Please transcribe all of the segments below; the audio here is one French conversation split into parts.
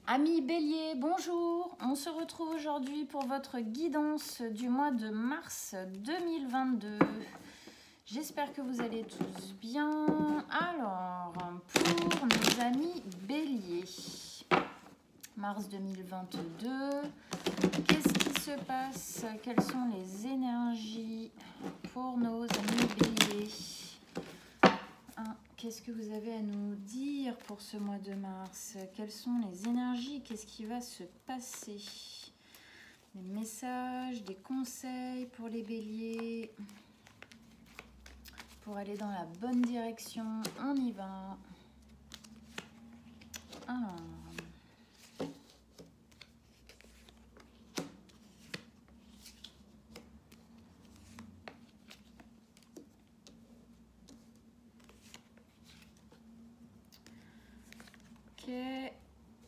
Amis Bélier, bonjour. On se retrouve aujourd'hui pour votre guidance du mois de mars 2022. J'espère que vous allez tous bien. Alors, pour nos amis Bélier, mars 2022, qu'est-ce qui se passe? Quelles sont les énergies pour nos amis Bélier? Qu'est-ce que vous avez à nous dire pour ce mois de mars? Quelles sont les énergies? Qu'est-ce qui va se passer? Des messages, des conseils pour les béliers. Pour aller dans la bonne direction, on y va. Alors.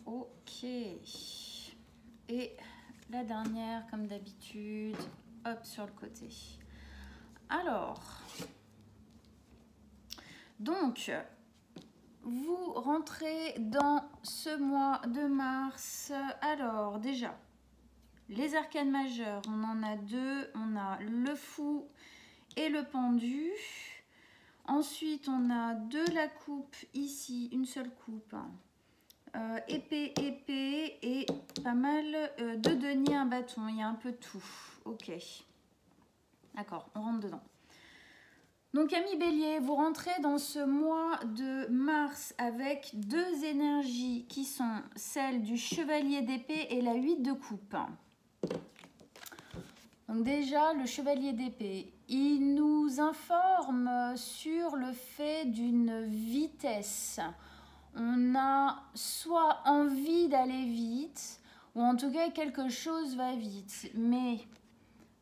Ok. Et la dernière, comme d'habitude, hop, sur le côté. Alors, donc, vous rentrez dans ce mois de mars. Alors, déjà, les arcanes majeures, on en a deux. On a le fou et le pendu. Ensuite, on a de la coupe ici, une seule coupe. Épée et pas mal de deniers, un bâton. Il y a un peu de tout. Ok. D'accord, on rentre dedans. Donc, amis bélier, vous rentrez dans ce mois de mars avec deux énergies qui sont celles du chevalier d'épée et la 8 de coupe. Donc déjà, le chevalier d'épée, il nous informe sur le fait d'une vitesse. On a soit envie d'aller vite, ou en tout cas quelque chose va vite. Mais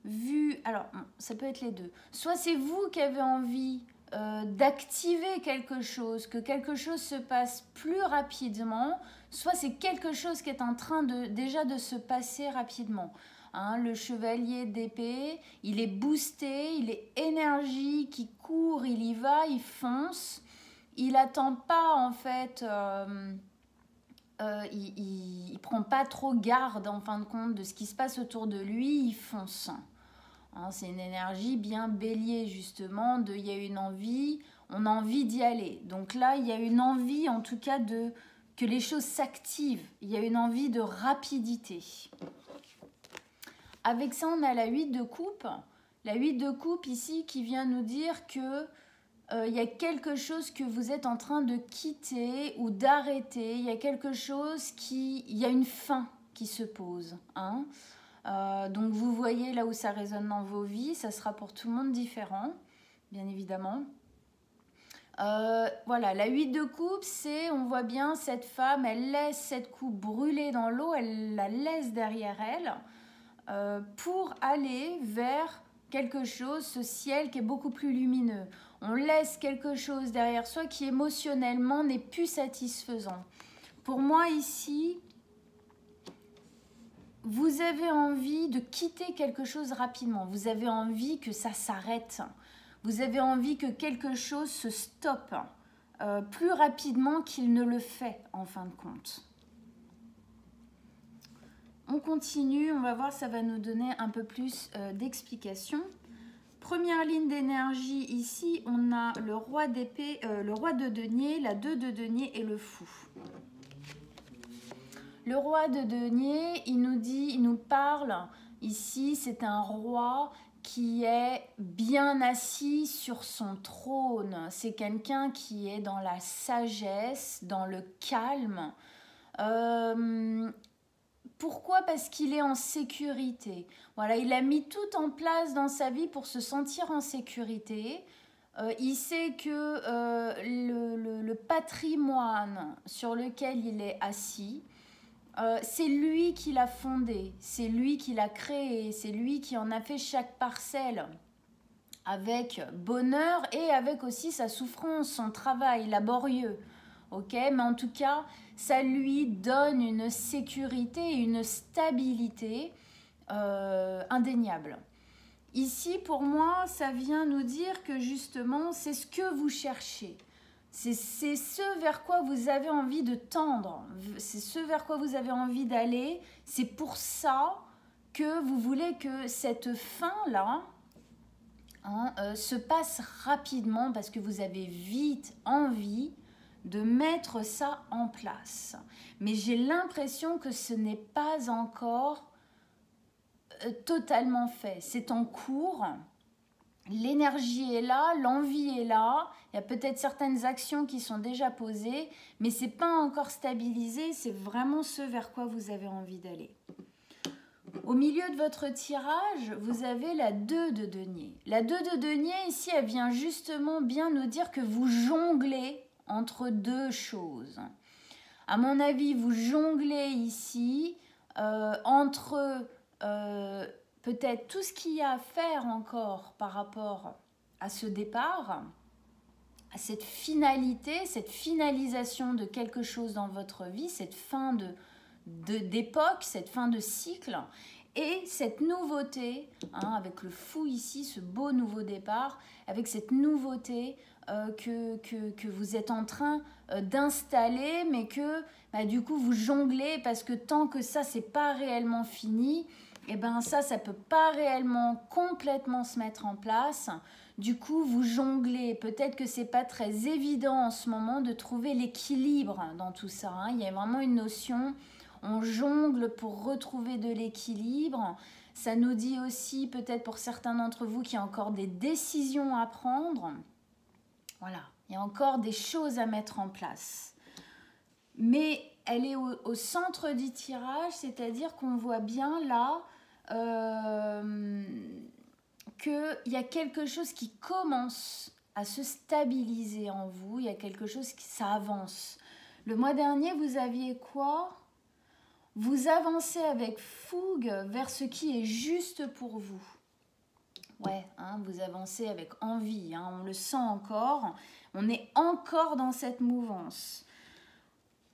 vu, alors ça peut être les deux. Soit c'est vous qui avez envie d'activer quelque chose, que quelque chose se passe plus rapidement, soit c'est quelque chose qui est en train déjà de se passer rapidement. Hein, le chevalier d'épée, il est boosté, il est énergique, il court, il y va, il fonce. Il n'attend pas en fait, il prend pas trop garde en fin de compte de ce qui se passe autour de lui, il fonce. Hein, c'est une énergie bien bélier justement, il y a une envie, on a envie d'y aller. Donc là, il y a une envie en tout cas que les choses s'activent, il y a une envie de rapidité. Avec ça, on a la 8 de coupe. La 8 de coupe ici qui vient nous dire que il y a quelque chose que vous êtes en train de quitter ou d'arrêter. Il y a quelque chose il y a une fin qui se pose. Hein. Donc vous voyez là où ça résonne dans vos vies. Ça sera pour tout le monde différent, bien évidemment. Voilà, la 8 de coupe, c'est, on voit bien cette femme, elle laisse cette coupe brûler dans l'eau, elle la laisse derrière elle pour aller vers quelque chose, ce ciel qui est beaucoup plus lumineux. On laisse quelque chose derrière soi qui émotionnellement n'est plus satisfaisant. Pour moi ici, vous avez envie de quitter quelque chose rapidement. Vous avez envie que ça s'arrête. Vous avez envie que quelque chose se stoppe plus rapidement qu'il ne le fait en fin de compte. On continue, on va voir, ça va nous donner un peu plus d'explications. Première ligne d'énergie, ici, on a le roi d'épée, le roi de denier, la 2 de denier et le fou. Le roi de denier, il nous parle, ici, c'est un roi qui est bien assis sur son trône. C'est quelqu'un qui est dans la sagesse, dans le calme. Pourquoi? Parce qu'il est en sécurité. Voilà, il a mis tout en place dans sa vie pour se sentir en sécurité. Il sait que le patrimoine sur lequel il est assis, c'est lui qui l'a fondé, c'est lui qui l'a créé, c'est lui qui en a fait chaque parcelle avec bonheur et avec aussi sa souffrance, son travail laborieux. Ok, mais en tout cas, ça lui donne une sécurité, une stabilité indéniable. Ici, pour moi, ça vient nous dire que justement, c'est ce que vous cherchez. C'est ce vers quoi vous avez envie de tendre, c'est ce vers quoi vous avez envie d'aller. C'est pour ça que vous voulez que cette fin-là se passe rapidement, parce que vous avez vite envie de mettre ça en place. Mais j'ai l'impression que ce n'est pas encore totalement fait. C'est en cours. L'énergie est là, l'envie est là, il y a peut-être certaines actions qui sont déjà posées, mais ce n'est pas encore stabilisé, c'est vraiment ce vers quoi vous avez envie d'aller. Au milieu de votre tirage, vous avez la 2 de denier. La 2 de denier, ici, elle vient justement bien nous dire que vous jonglez entre deux choses. À mon avis, vous jonglez ici entre... peut-être tout ce qu'il y a à faire encore par rapport à ce départ, à cette finalité, cette finalisation de quelque chose dans votre vie, cette fin d'époque, cette fin de cycle, et cette nouveauté, avec le fou ici, ce beau nouveau départ, avec cette nouveauté que vous êtes en train d'installer, mais que du coup vous jonglez, parce que tant que ça, c'est pas réellement fini, et ben ça peut pas réellement complètement se mettre en place. Du coup, vous jonglez. Peut-être que c'est pas très évident en ce moment de trouver l'équilibre dans tout ça. Il y a vraiment une notion, on jongle pour retrouver de l'équilibre. Ça nous dit aussi, peut-être pour certains d'entre vous, qu'il y a encore des décisions à prendre. Voilà, il y a encore des choses à mettre en place. Mais elle est au centre du tirage, c'est-à-dire qu'on voit bien là qu'il y a quelque chose qui commence à se stabiliser en vous, il y a quelque chose qui ça avance. Le mois dernier, vous aviez quoi? Vous avancez avec fougue vers ce qui est juste pour vous. Ouais, vous avancez avec envie, on le sent encore, on est encore dans cette mouvance.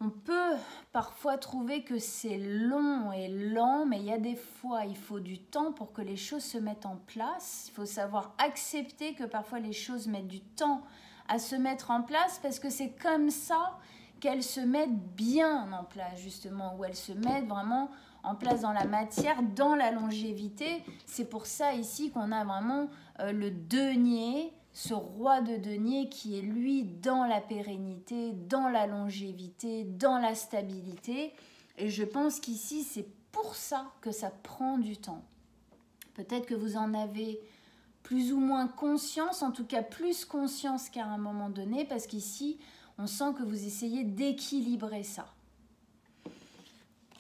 On peut parfois trouver que c'est long et lent, mais il y a des fois, il faut du temps pour que les choses se mettent en place. Il faut savoir accepter que parfois les choses mettent du temps à se mettre en place, parce que c'est comme ça qu'elles se mettent bien en place, justement, où elles se mettent vraiment en place dans la matière, dans la longévité. C'est pour ça ici qu'on a vraiment le denier, ce roi de denier qui est lui dans la pérennité, dans la longévité, dans la stabilité. Et je pense qu'ici, c'est pour ça que ça prend du temps. Peut-être que vous en avez plus ou moins conscience, en tout cas plus conscience qu'à un moment donné, parce qu'ici, on sent que vous essayez d'équilibrer ça.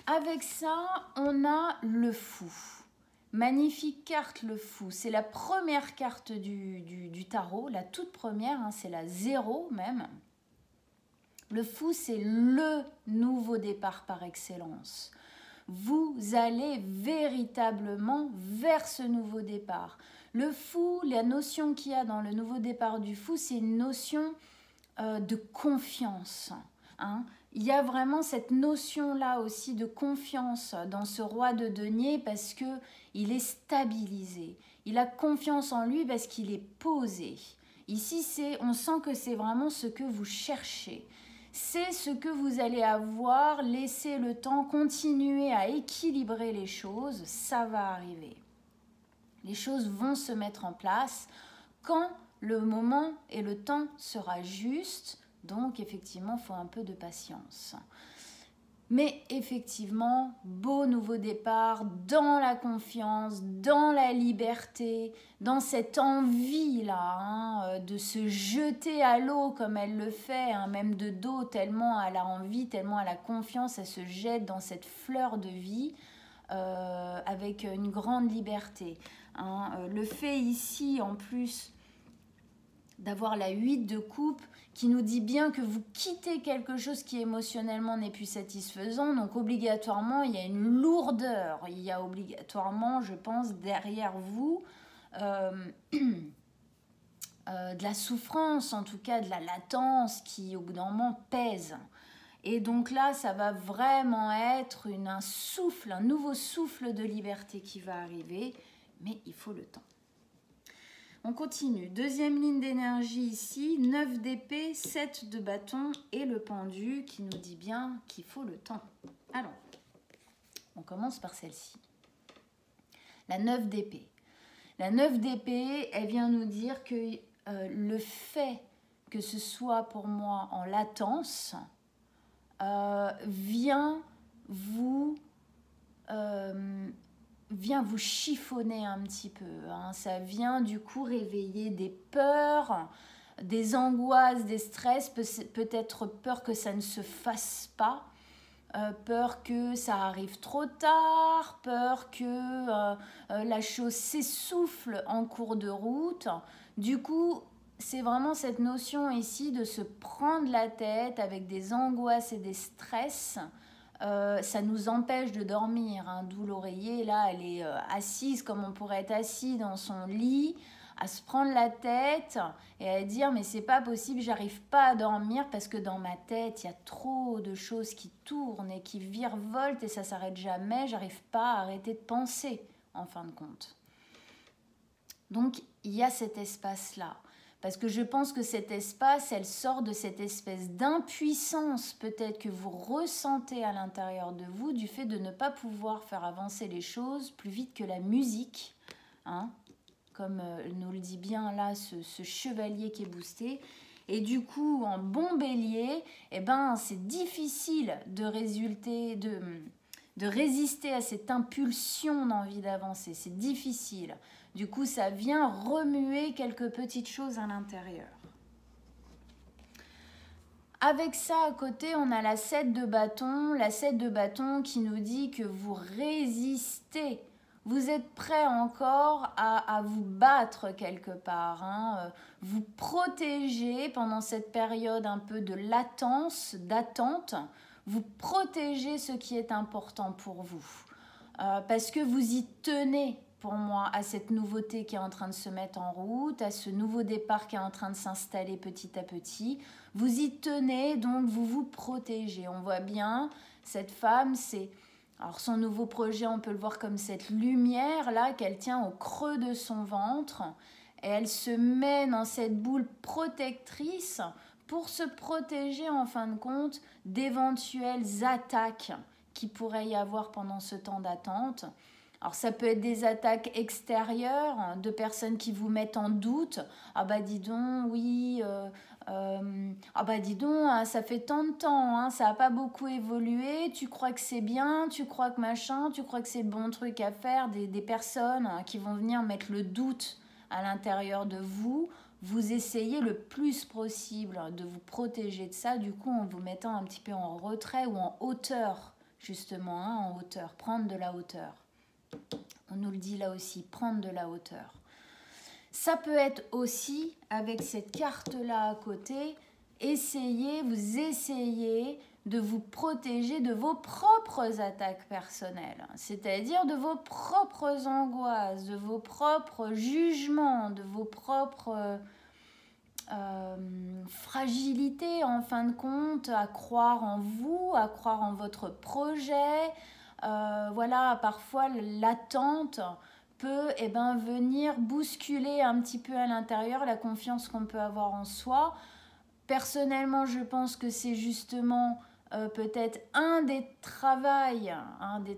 Avec ça, on a le fou. Magnifique carte, le fou. C'est la première carte du tarot, la toute première, c'est la 0 même. Le fou, c'est le nouveau départ par excellence. Vous allez véritablement vers ce nouveau départ. Le fou, la notion qu'il y a dans le nouveau départ du fou, c'est une notion de confiance. Il y a vraiment cette notion-là aussi de confiance dans ce roi de denier, parce qu'il est stabilisé. Il a confiance en lui parce qu'il est posé. Ici, on sent que c'est vraiment ce que vous cherchez. C'est ce que vous allez avoir, laisser le temps, continuer à équilibrer les choses, ça va arriver. Les choses vont se mettre en place quand le moment et le temps sera juste. Donc, effectivement, il faut un peu de patience. Mais effectivement, beau nouveau départ dans la confiance, dans la liberté, dans cette envie-là, de se jeter à l'eau comme elle le fait, même de dos, tellement elle a envie, tellement elle a confiance, elle se jette dans cette fleur de vie avec une grande liberté. Le fait ici, en plus, d'avoir la 8 de coupe, qui nous dit bien que vous quittez quelque chose qui émotionnellement n'est plus satisfaisant. Donc obligatoirement, il y a une lourdeur. Il y a obligatoirement, je pense, derrière vous, de la souffrance, en tout cas de la latence qui, au bout d'un moment, pèse. Et donc là, ça va vraiment être un souffle, un nouveau souffle de liberté qui va arriver, mais il faut le temps. On continue. Deuxième ligne d'énergie ici, 9 d'épée, 7 de bâton et le pendu qui nous dit bien qu'il faut le temps. Alors, on commence par celle-ci. La 9 d'épée. La 9 d'épée, elle vient nous dire que le fait que ce soit pour moi en latence vient vous chiffonner un petit peu. Hein. Ça vient du coup réveiller des peurs, des angoisses, des stress, peut-être peur que ça ne se fasse pas, peur que ça arrive trop tard, peur que la chose s'essouffle en cours de route. Du coup, c'est vraiment cette notion ici de se prendre la tête avec des angoisses et des stress. Ça nous empêche de dormir, hein. D'où l'oreiller, là, elle est assise comme on pourrait être assis dans son lit, à se prendre la tête et à dire mais c'est pas possible, j'arrive pas à dormir parce que dans ma tête il y a trop de choses qui tournent et qui virevoltent et ça s'arrête jamais, j'arrive pas à arrêter de penser en fin de compte. Donc il y a cet espace là. Parce que je pense que cet espace, elle sort de cette espèce d'impuissance peut-être que vous ressentez à l'intérieur de vous du fait de ne pas pouvoir faire avancer les choses plus vite que la musique, hein, comme nous le dit bien là ce chevalier qui est boosté. Et du coup, en bon bélier, eh ben, c'est difficile de résister à cette impulsion d'envie d'avancer. C'est difficile. Du coup, ça vient remuer quelques petites choses à l'intérieur. Avec ça à côté, on a la 7 de bâton. La 7 de bâton qui nous dit que vous résistez. Vous êtes prêt encore à vous battre quelque part. Hein. Vous protégez pendant cette période un peu de latence, d'attente. Vous protégez ce qui est important pour vous. Parce que vous y tenez. Pour moi, à cette nouveauté qui est en train de se mettre en route, à ce nouveau départ qui est en train de s'installer petit à petit. Vous y tenez, donc vous vous protégez. On voit bien, cette femme, c'est... Alors son nouveau projet, on peut le voir comme cette lumière-là qu'elle tient au creux de son ventre. Et elle se met dans cette boule protectrice pour se protéger, en fin de compte, d'éventuelles attaques qui pourrait y avoir pendant ce temps d'attente. Alors ça peut être des attaques extérieures de personnes qui vous mettent en doute. Ah bah dis donc, oui, ah bah dis donc, hein, ça fait tant de temps, hein, ça n'a pas beaucoup évolué, tu crois que c'est bien, tu crois que machin, tu crois que c'est le bon truc à faire, des personnes qui vont venir mettre le doute à l'intérieur de vous. Vous essayez le plus possible de vous protéger de ça, du coup en vous mettant un petit peu en retrait ou en hauteur, justement, hein, en hauteur, prendre de la hauteur. On nous le dit là aussi, prendre de la hauteur. Ça peut être aussi, avec cette carte-là à côté, vous essayez de vous protéger de vos propres attaques personnelles, c'est-à-dire de vos propres angoisses, de vos propres jugements, de vos propres fragilités, en fin de compte, à croire en vous, à croire en votre projet. Voilà, parfois l'attente peut venir bousculer un petit peu à l'intérieur la confiance qu'on peut avoir en soi. Personnellement, je pense que c'est justement peut-être un des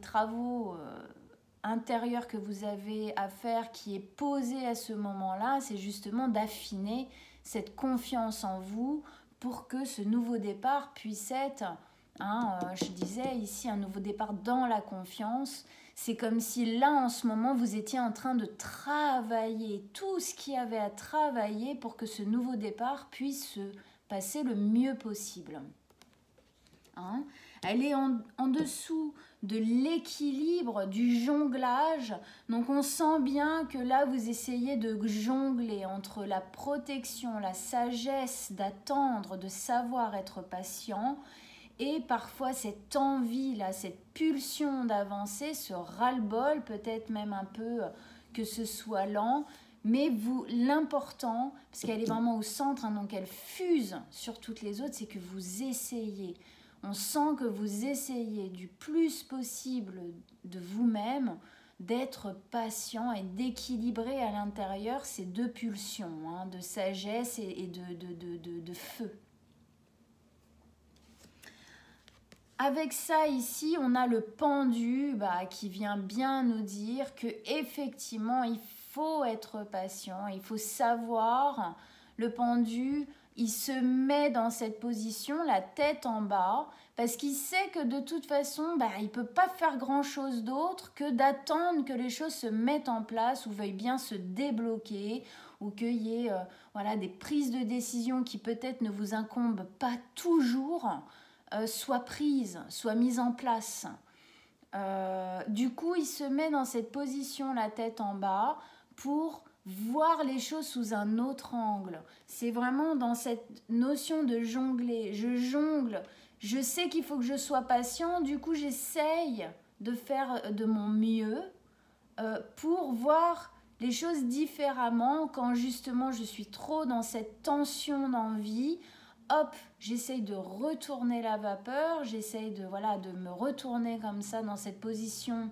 travaux intérieurs que vous avez à faire qui est posé à ce moment-là, c'est justement d'affiner cette confiance en vous pour que ce nouveau départ puisse être... je disais ici un nouveau départ dans la confiance. C'est comme si là en ce moment vous étiez en train de travailler tout ce qu'il y avait à travailler pour que ce nouveau départ puisse se passer le mieux possible. Elle est en dessous de l'équilibre, du jonglage. Donc on sent bien que là vous essayez de jongler entre la protection, la sagesse d'attendre, de savoir être patient, et parfois cette envie là, cette pulsion d'avancer, ce ras-le-bol, peut-être même un peu que ce soit lent, mais l'important, parce qu'elle est vraiment au centre, donc elle fuse sur toutes les autres, c'est que vous essayez. On sent que vous essayez du plus possible de vous-même d'être patient et d'équilibrer à l'intérieur ces deux pulsions, hein, de sagesse et de feu. Avec ça ici, on a le pendu qui vient bien nous dire que effectivement il faut être patient, il faut savoir. Le pendu, il se met dans cette position, la tête en bas, parce qu'il sait que de toute façon, il ne peut pas faire grand-chose d'autre que d'attendre que les choses se mettent en place ou veuillent bien se débloquer, ou qu'il y ait des prises de décision qui peut-être ne vous incombent pas toujours, soient prises, soient mises en place. Du coup, il se met dans cette position, la tête en bas, pour voir les choses sous un autre angle. C'est vraiment dans cette notion de jongler. Je jongle, je sais qu'il faut que je sois patient, du coup j'essaye de faire de mon mieux pour voir les choses différemment quand justement je suis trop dans cette tension d'envie. Hop, j'essaye de retourner la vapeur, j'essaye de me retourner comme ça dans cette position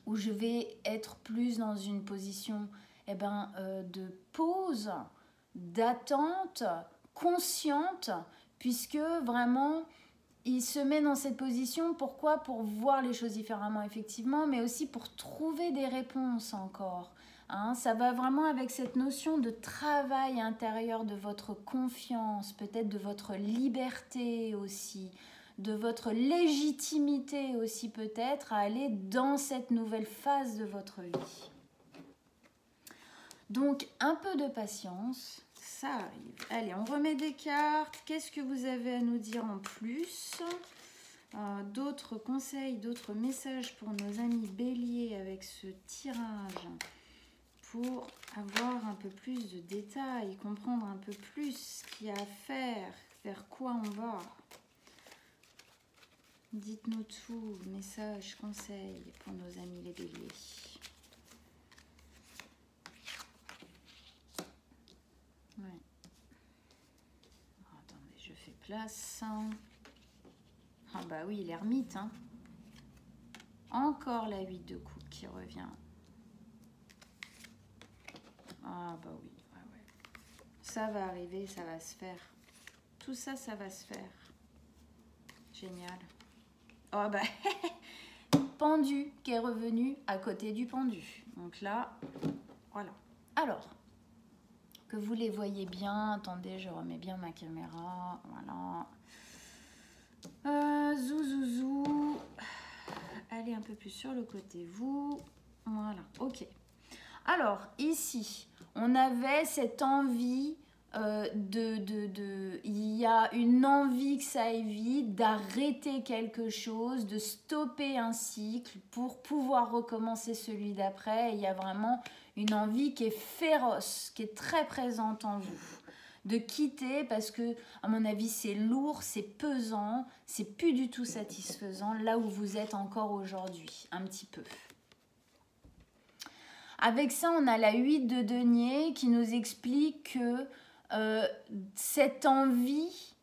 où je vais être plus dans une position de pause, d'attente, consciente, puisque vraiment il se met dans cette position, pourquoi? Pour voir les choses différemment effectivement, mais aussi pour trouver des réponses encore. Hein, ça va vraiment avec cette notion de travail intérieur, de votre confiance, peut-être de votre liberté aussi, de votre légitimité aussi peut-être à aller dans cette nouvelle phase de votre vie. Donc un peu de patience, ça arrive. Allez, on remet des cartes. Qu'est-ce que vous avez à nous dire en plus? D'autres conseils, d'autres messages pour nos amis béliers avec ce tirage, pour avoir un peu plus de détails, comprendre un peu plus ce qu'il y a à faire, vers quoi on va. Dites-nous tout, messages, conseils pour nos amis les béliers. Ouais. Attendez, je fais place. Ah bah oui, l'ermite. Hein. Encore la 8 de coupe qui revient. Ah bah oui, ouais. Ça va arriver, ça va se faire. Tout ça, ça va se faire. Génial. Oh bah, pendu qui est revenu à côté du pendu. Donc là, voilà. Alors, que vous les voyez bien. Attendez, je remets bien ma caméra. Voilà. Zouzou. Allez un peu plus sur le côté, vous. Voilà, ok. Alors, ici, on avait cette envie il y a une envie que ça aille vite, d'arrêter quelque chose, de stopper un cycle pour pouvoir recommencer celui d'après. Il y a vraiment une envie qui est féroce, qui est très présente en vous. De quitter parce que, à mon avis, c'est lourd, c'est pesant, c'est plus du tout satisfaisant là où vous êtes encore aujourd'hui, un petit peu. Avec ça, on a la 8 de denier qui nous explique que cette envie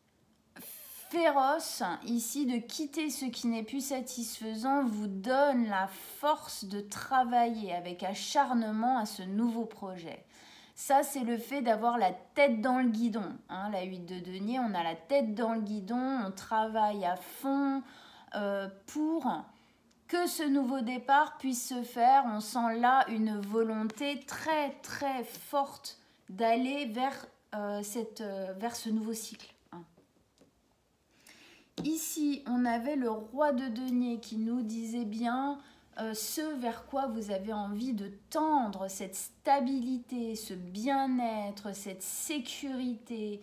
féroce ici de quitter ce qui n'est plus satisfaisant vous donne la force de travailler avec acharnement à ce nouveau projet. Ça, c'est le fait d'avoir la tête dans le guidon. Hein, la 8 de denier, on a la tête dans le guidon, on travaille à fond pour que ce nouveau départ puisse se faire. On sent là une volonté très très forte d'aller vers ce nouveau cycle. Ici, on avait le roi de denier qui nous disait bien ce vers quoi vous avez envie de tendre, cette stabilité, ce bien-être, cette sécurité,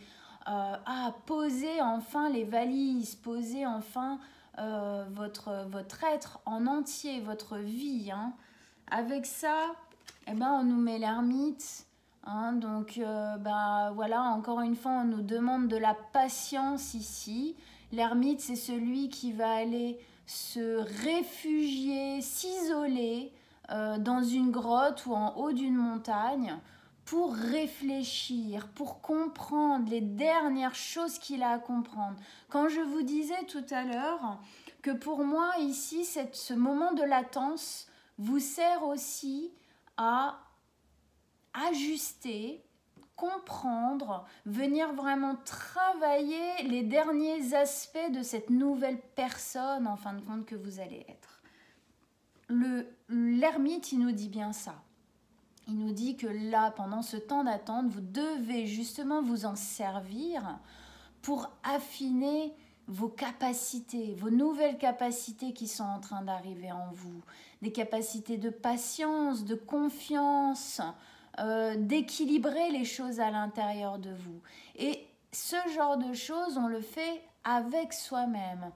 poser enfin les valises, poser enfin votre être en entier, votre vie. Hein. Avec ça, on nous met l'ermite. Hein, donc, voilà, encore une fois, on nous demande de la patience ici. L'ermite, c'est celui qui va aller se réfugier, s'isoler dans une grotte ou en haut d'une montagne pour réfléchir, pour comprendre les dernières choses qu'il a à comprendre. Quand je vous disais tout à l'heure que pour moi, ici, ce moment de latence vous sert aussi à ajuster, comprendre, venir vraiment travailler les derniers aspects de cette nouvelle personne, en fin de compte, que vous allez être. L'ermite, il nous dit bien ça. Il nous dit que là, pendant ce temps d'attente, vous devez justement vous en servir pour affiner vos capacités, vos nouvelles capacités qui sont en train d'arriver en vous. Des capacités de patience, de confiance, d'équilibrer les choses à l'intérieur de vous. Et ce genre de choses, on le fait avec soi-même.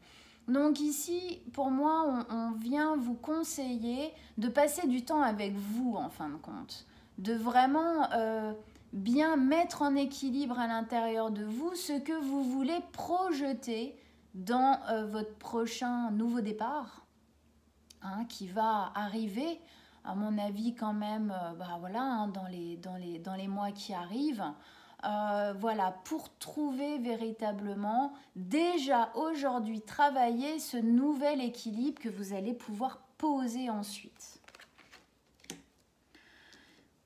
Donc ici, pour moi, on vient vous conseiller de passer du temps avec vous, en fin de compte. De vraiment bien mettre en équilibre à l'intérieur de vous ce que vous voulez projeter dans votre prochain nouveau départ, hein, qui va arriver, à mon avis, quand même, voilà, hein, dans les mois qui arrivent. Voilà, pour trouver véritablement, déjà aujourd'hui, travailler ce nouvel équilibre que vous allez pouvoir poser ensuite.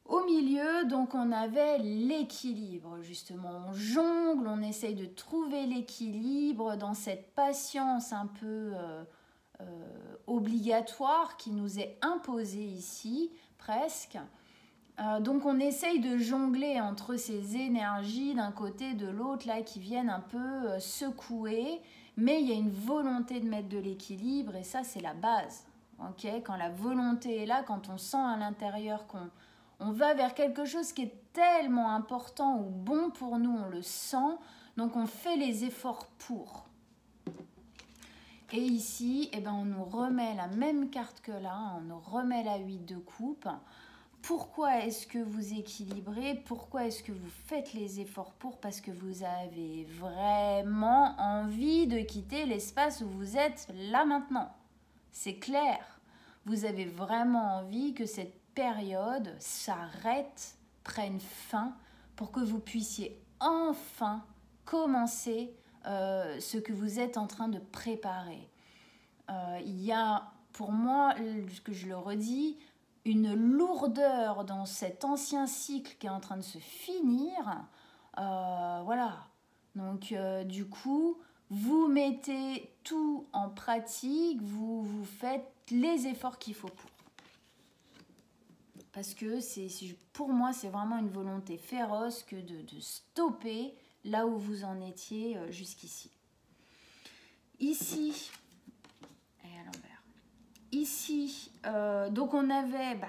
Au milieu, donc, on avait l'équilibre, justement. On jongle, on essaye de trouver l'équilibre dans cette patience un peu obligatoire qui nous est imposée ici, presque. Donc on essaye de jongler entre ces énergies d'un côté de l'autre là qui viennent un peu secouer, mais il y a une volonté de mettre de l'équilibre et ça c'est la base. Okay, quand la volonté est là, quand on sent à l'intérieur qu'on va vers quelque chose qui est tellement important ou bon pour nous, on le sent, donc on fait les efforts pour. Et ici, eh ben, on nous remet la même carte que là, on nous remet la 8 de coupe. Pourquoi est-ce que vous équilibrez? Pourquoi est-ce que vous faites les efforts pour? Parce que vous avez vraiment envie de quitter l'espace où vous êtes là maintenant. C'est clair. Vous avez vraiment envie que cette période s'arrête, prenne fin, pour que vous puissiez enfin commencer ce que vous êtes en train de préparer. Il y a, pour moi, que je le redis, une lourdeur dans cet ancien cycle qui est en train de se finir. Voilà. Donc, du coup, vous mettez tout en pratique, vous faites les efforts qu'il faut pour. Parce que pour moi, c'est vraiment une volonté féroce que de stopper là où vous en étiez jusqu'ici. Ici, et à l'envers. Ici, donc on avait,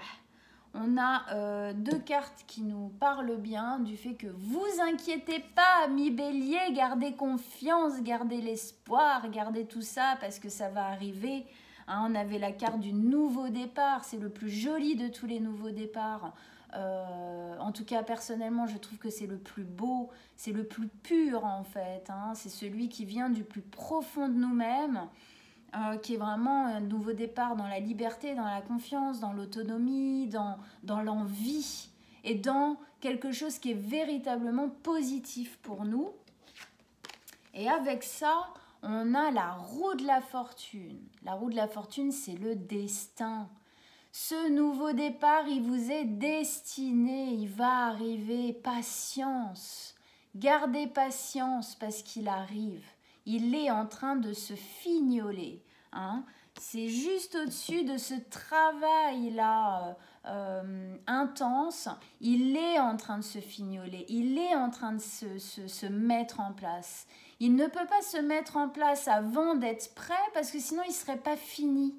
on a deux cartes qui nous parlent bien du fait que vous inquiétez pas, amis bélier, gardez confiance, gardez l'espoir, gardez tout ça parce que ça va arriver. Hein, on avait la carte du nouveau départ, c'est le plus joli de tous les nouveaux départs. En tout cas, personnellement, je trouve que c'est le plus beau, c'est le plus pur en fait. Hein, c'est celui qui vient du plus profond de nous-mêmes. Qui est vraiment un nouveau départ dans la liberté, dans la confiance, dans l'autonomie, dans l'envie et dans quelque chose qui est véritablement positif pour nous. Et avec ça, on a la roue de la fortune. La roue de la fortune, c'est le destin. Ce nouveau départ, il vous est destiné, il va arriver. Patience. Gardez patience parce qu'il arrive. Il est en train de se fignoler. Hein. C'est juste au-dessus de ce travail-là intense. Il est en train de se fignoler. Il est en train de se mettre en place. Il ne peut pas se mettre en place avant d'être prêt parce que sinon il ne serait pas fini.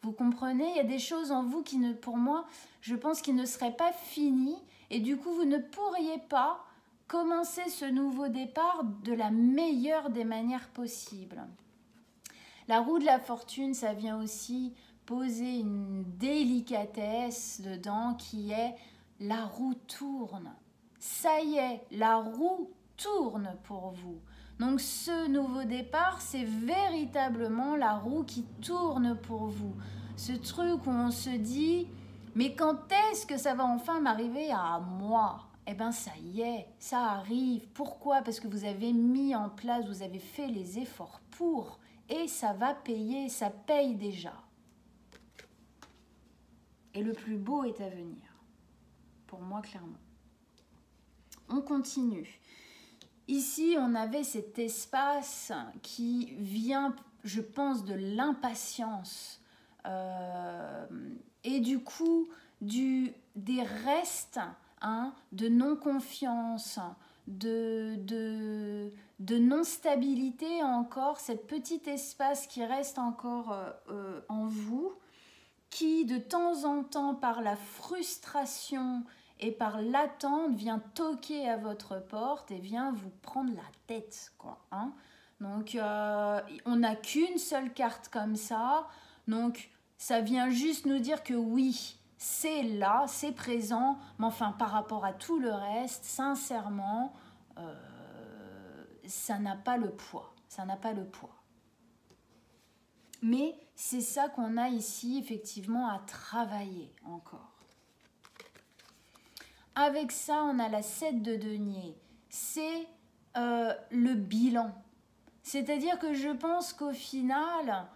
Vous comprenez? Il y a des choses en vous qui, pour moi, je pense qu'ils ne seraient pas finis. Et du coup, vous ne pourriez pas commencer ce nouveau départ de la meilleure des manières possibles. La roue de la fortune, ça vient aussi poser une délicatesse dedans qui est la roue tourne. Ça y est, la roue tourne pour vous. Donc ce nouveau départ, c'est véritablement la roue qui tourne pour vous. Ce truc où on se dit, mais quand est-ce que ça va enfin m'arriver à moi ? Eh bien, ça y est, ça arrive. Pourquoi? Parce que vous avez mis en place, vous avez fait les efforts pour, et ça va payer, ça paye déjà. Et le plus beau est à venir. Pour moi, clairement. On continue. Ici, on avait cet espace qui vient, je pense, de l'impatience. Et du coup, des restes de non-confiance, de non-stabilité encore, cet petit espace qui reste encore en vous, qui de temps en temps, par la frustration et par l'attente, vient toquer à votre porte et vient vous prendre la tête, quoi. Donc, on n'a qu'une seule carte comme ça, donc ça vient juste nous dire que oui, c'est là, c'est présent, mais enfin, par rapport à tout le reste, sincèrement, ça n'a pas le poids, ça n'a pas le poids. Mais c'est ça qu'on a ici, effectivement, à travailler encore. Avec ça, on a la 7 de denier. C'est le bilan. C'est-à-dire que je pense qu'au final,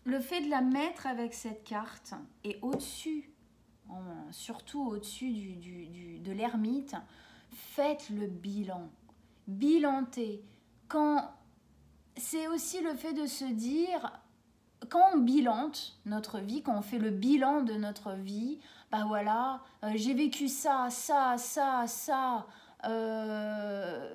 le fait de la mettre avec cette carte et au-dessus, surtout au-dessus de l'ermite, faites le bilan. Bilantez. C'est aussi le fait de se dire, quand on bilante notre vie, quand on fait le bilan de notre vie, bah voilà, j'ai vécu ça,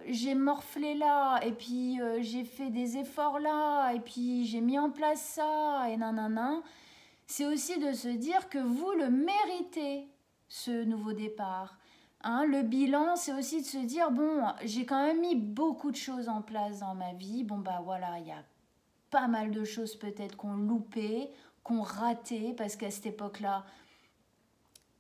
j'ai morflé là, et puis j'ai fait des efforts là, et puis j'ai mis en place ça, et nanana. C'est aussi de se dire que vous le méritez, ce nouveau départ. Le bilan, c'est aussi de se dire, bon, j'ai quand même mis beaucoup de choses en place dans ma vie. Bon, bah voilà, il y a pas mal de choses peut-être qu'on loupait, qu'on ratait, parce qu'à cette époque-là,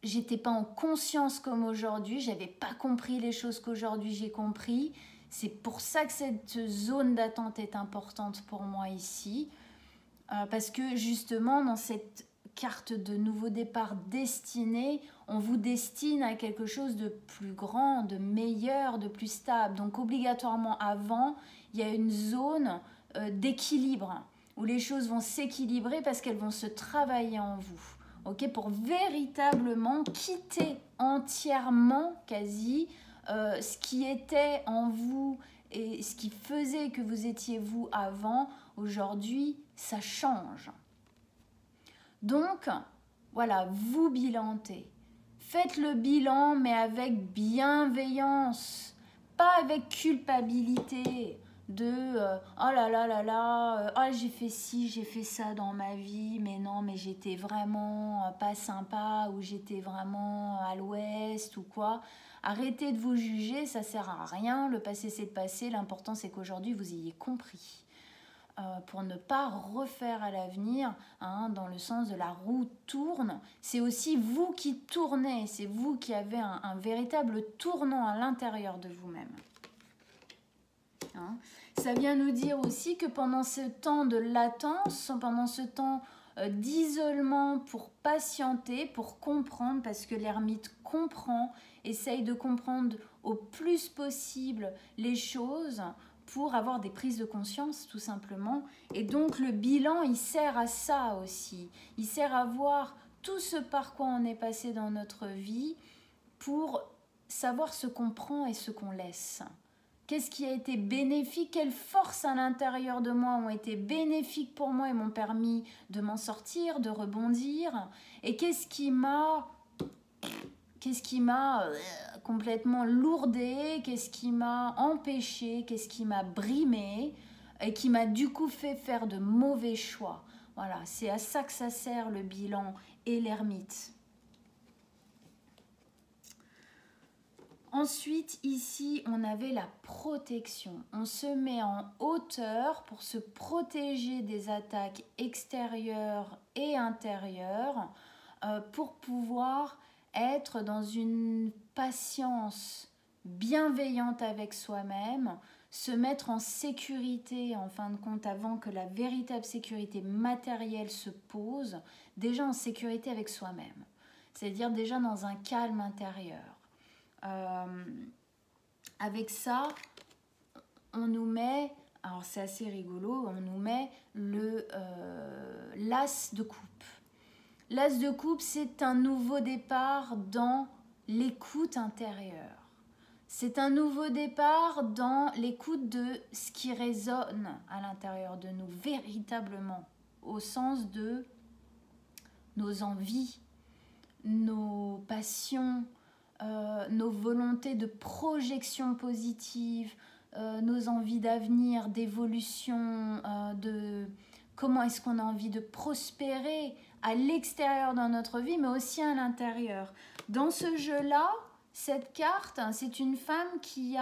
j'étais pas en conscience comme aujourd'hui, j'avais pas compris les choses qu'aujourd'hui j'ai compris. C'est pour ça que cette zone d'attente est importante pour moi ici, parce que justement, dans cette carte de nouveau départ destinée, on vous destine à quelque chose de plus grand, de meilleur, de plus stable. Donc obligatoirement avant, il y a une zone d'équilibre où les choses vont s'équilibrer parce qu'elles vont se travailler en vous. Okay, pour véritablement quitter entièrement quasi ce qui était en vous et ce qui faisait que vous étiez vous avant, aujourd'hui ça change. Donc, voilà, vous bilantez. Faites le bilan, mais avec bienveillance, pas avec culpabilité de oh là là là là, oh, j'ai fait ci, j'ai fait ça dans ma vie, mais non, mais j'étais vraiment pas sympa, ou j'étais vraiment à l'ouest, ou quoi. Arrêtez de vous juger, ça sert à rien, le passé c'est le passé, l'important c'est qu'aujourd'hui vous ayez compris. Pour ne pas refaire à l'avenir, dans le sens de la roue tourne, c'est aussi vous qui tournez, c'est vous qui avez un véritable tournant à l'intérieur de vous-même. Ça vient nous dire aussi que pendant ce temps de latence, pendant ce temps d'isolement pour patienter, pour comprendre, parce que l'ermite comprend, essaye de comprendre au plus possible les choses, pour avoir des prises de conscience tout simplement. Et donc le bilan, il sert à ça aussi. Il sert à voir tout ce par quoi on est passé dans notre vie pour savoir ce qu'on prend et ce qu'on laisse. Qu'est-ce qui a été bénéfique? Quelles forces à l'intérieur de moi ont été bénéfiques pour moi et m'ont permis de m'en sortir, de rebondir? Et qu'est-ce qui m'a complètement lourdé, qu'est-ce qui m'a empêché, qu'est-ce qui m'a brimé et qui m'a du coup fait faire de mauvais choix. Voilà, c'est à ça que ça sert le bilan et l'ermite. Ensuite, ici, on avait la protection. On se met en hauteur pour se protéger des attaques extérieures et intérieures, pour pouvoir être dans une patience bienveillante avec soi-même, se mettre en sécurité, en fin de compte, avant que la véritable sécurité matérielle se pose, déjà en sécurité avec soi-même, c'est-à-dire déjà dans un calme intérieur. Avec ça, on nous met, alors c'est assez rigolo, on nous met l'as de coupe. L'As de coupe, c'est un nouveau départ dans l'écoute intérieure. C'est un nouveau départ dans l'écoute de ce qui résonne à l'intérieur de nous, véritablement, au sens de nos envies, nos passions, nos volontés de projection positive, nos envies d'avenir, d'évolution, de comment est-ce qu'on a envie de prospérer à l'extérieur dans notre vie, mais aussi à l'intérieur. Dans ce jeu-là, cette carte, c'est une femme qui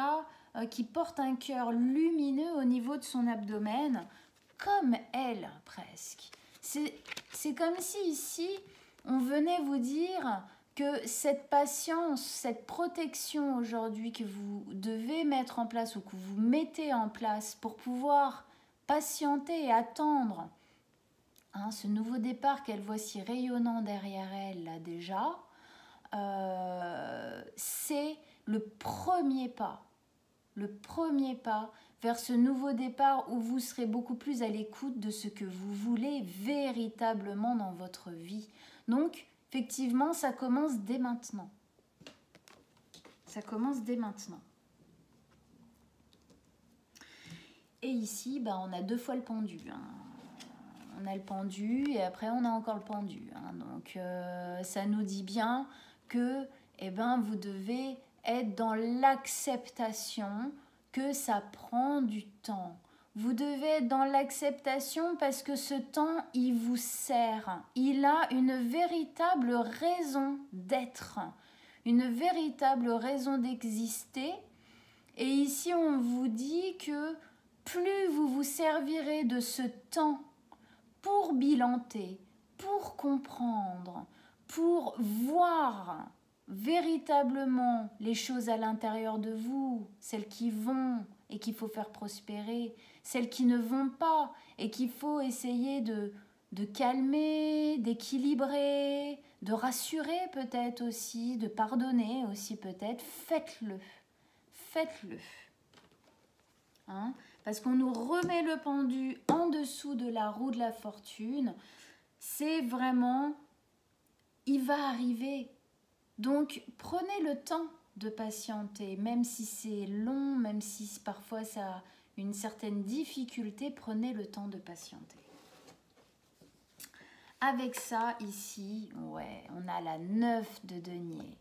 porte un cœur lumineux au niveau de son abdomen, comme elle, presque. C'est comme si ici, on venait vous dire que cette patience, cette protection aujourd'hui que vous devez mettre en place ou que vous mettez en place pour pouvoir patienter et attendre ce nouveau départ qu'elle voit si rayonnant derrière elle, là déjà, c'est le premier pas vers ce nouveau départ où vous serez beaucoup plus à l'écoute de ce que vous voulez véritablement dans votre vie. Donc, effectivement, ça commence dès maintenant. Ça commence dès maintenant. Et ici, on a 2 fois le pendu. On a le pendu et après on a encore le pendu. Donc, ça nous dit bien que vous devez être dans l'acceptation que ça prend du temps. Vous devez être dans l'acceptation parce que ce temps, il vous sert. Il a une véritable raison d'être, une véritable raison d'exister. Et ici, on vous dit que plus vous vous servirez de ce temps pour bilanter, pour comprendre, pour voir véritablement les choses à l'intérieur de vous, celles qui vont et qu'il faut faire prospérer, celles qui ne vont pas et qu'il faut essayer de calmer, d'équilibrer, de rassurer peut-être aussi, de pardonner aussi peut-être, faites-le. Faites-le. Parce qu'on nous remet le pendu en dessous de la roue de la fortune. C'est vraiment, il va arriver. Donc, prenez le temps de patienter, même si c'est long, même si parfois ça a une certaine difficulté, prenez le temps de patienter. Avec ça, ici, on a la 9 de denier.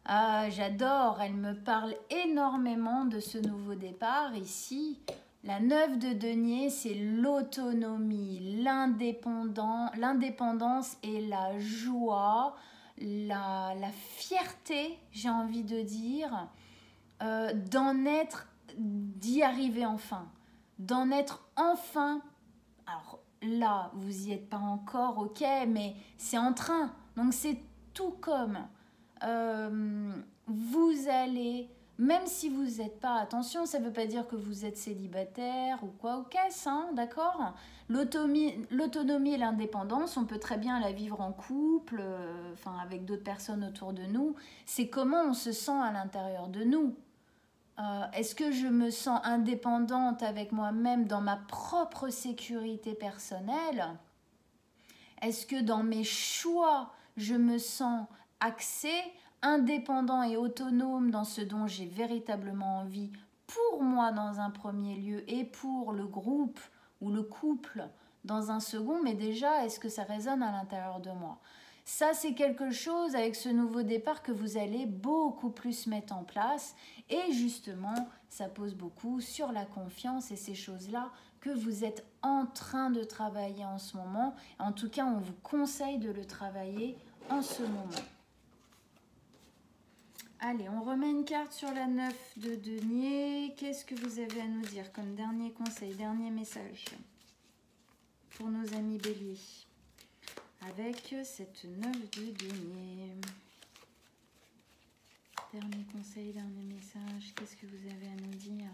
Ah, j'adore, elle me parle énormément de ce nouveau départ ici. La 9 de denier, c'est l'autonomie, l'indépendance et la joie, la fierté, j'ai envie de dire, d'y arriver enfin, d'en être enfin. Alors là, vous n'y êtes pas encore, ok, mais c'est en train. Donc c'est tout comme vous allez, même si vous n'êtes pas, attention, ça ne veut pas dire que vous êtes célibataire ou quoi, ou qu'est-ce, d'accord? L'autonomie et l'indépendance, on peut très bien la vivre en couple, avec d'autres personnes autour de nous. C'est comment on se sent à l'intérieur de nous. Est-ce que je me sens indépendante avec moi-même dans ma propre sécurité personnelle? Est-ce que dans mes choix, je me sens axée, indépendant et autonome dans ce dont j'ai véritablement envie pour moi dans un premier lieu et pour le groupe ou le couple dans un second, mais déjà, est-ce que ça résonne à l'intérieur de moi? Ça, c'est quelque chose avec ce nouveau départ que vous allez beaucoup plus mettre en place et justement, ça pose beaucoup sur la confiance et ces choses-là que vous êtes en train de travailler en ce moment. En tout cas, on vous conseille de le travailler en ce moment. Allez, on remet une carte sur la 9 de denier. Qu'est-ce que vous avez à nous dire comme dernier conseil, dernier message pour nos amis béliers avec cette 9 de denier? Dernier conseil, dernier message, qu'est-ce que vous avez à nous dire?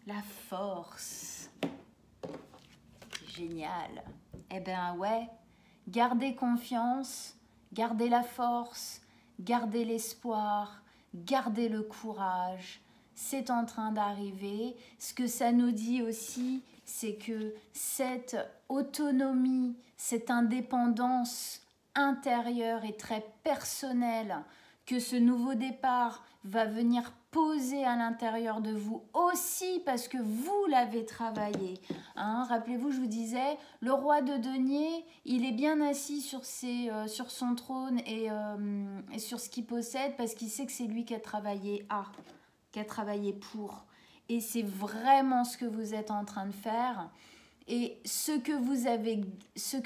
La force. Génial. Eh bien ouais, gardez confiance. Gardez la force, gardez l'espoir, gardez le courage. C'est en train d'arriver. Ce que ça nous dit aussi, c'est que cette autonomie, cette indépendance intérieure et très personnelle que ce nouveau départ va venir poser à l'intérieur de vous aussi parce que vous l'avez travaillé. Hein, rappelez-vous, je vous disais, le roi de denier, il est bien assis sur son trône et sur ce qu'il possède parce qu'il sait que c'est lui qui a travaillé qui a travaillé pour. Et c'est vraiment ce que vous êtes en train de faire. Et ce que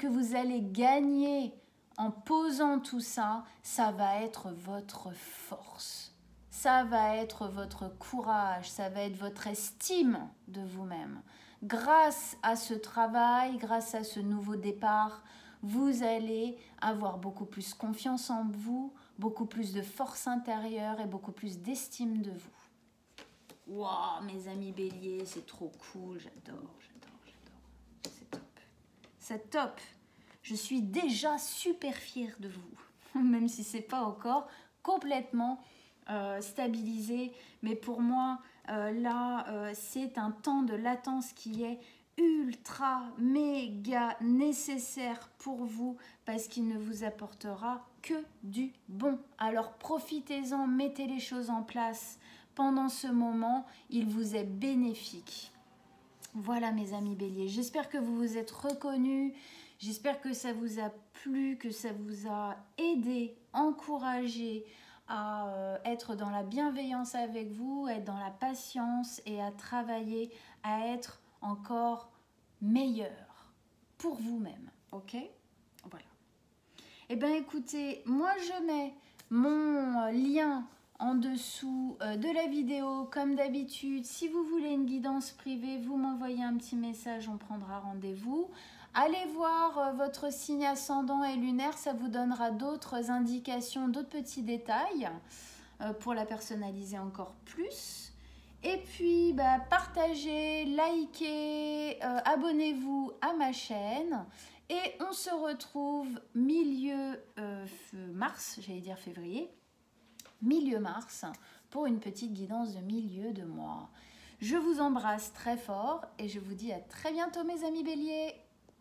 vous allez gagner en posant tout ça, ça va être votre force. Ça va être votre courage, ça va être votre estime de vous-même. Grâce à ce travail, grâce à ce nouveau départ, vous allez avoir beaucoup plus confiance en vous, beaucoup plus de force intérieure et beaucoup plus d'estime de vous. Waouh, mes amis béliers, c'est trop cool, j'adore. C'est top. C'est top. Je suis déjà super fière de vous, même si ce n'est pas encore complètement stabilisé. Mais pour moi, c'est un temps de latence qui est ultra, méga nécessaire pour vous parce qu'il ne vous apportera que du bon. Alors profitez-en, mettez les choses en place. Pendant ce moment, il vous est bénéfique. Voilà mes amis béliers, j'espère que vous vous êtes reconnus. J'espère que ça vous a plu, que ça vous a aidé, encouragé à être dans la bienveillance avec vous, être dans la patience et à travailler, à être encore meilleur pour vous-même. Ok? Voilà. Eh bien écoutez, moi je mets mon lien en dessous de la vidéo comme d'habitude. Si vous voulez une guidance privée, vous m'envoyez un petit message, on prendra rendez-vous. Allez voir votre signe ascendant et lunaire, ça vous donnera d'autres indications, d'autres petits détails pour la personnaliser encore plus. Et puis, partagez, likez, abonnez-vous à ma chaîne. Et on se retrouve milieu mars, j'allais dire février, milieu mars, pour une petite guidance de milieu de mois. Je vous embrasse très fort et je vous dis à très bientôt mes amis béliers.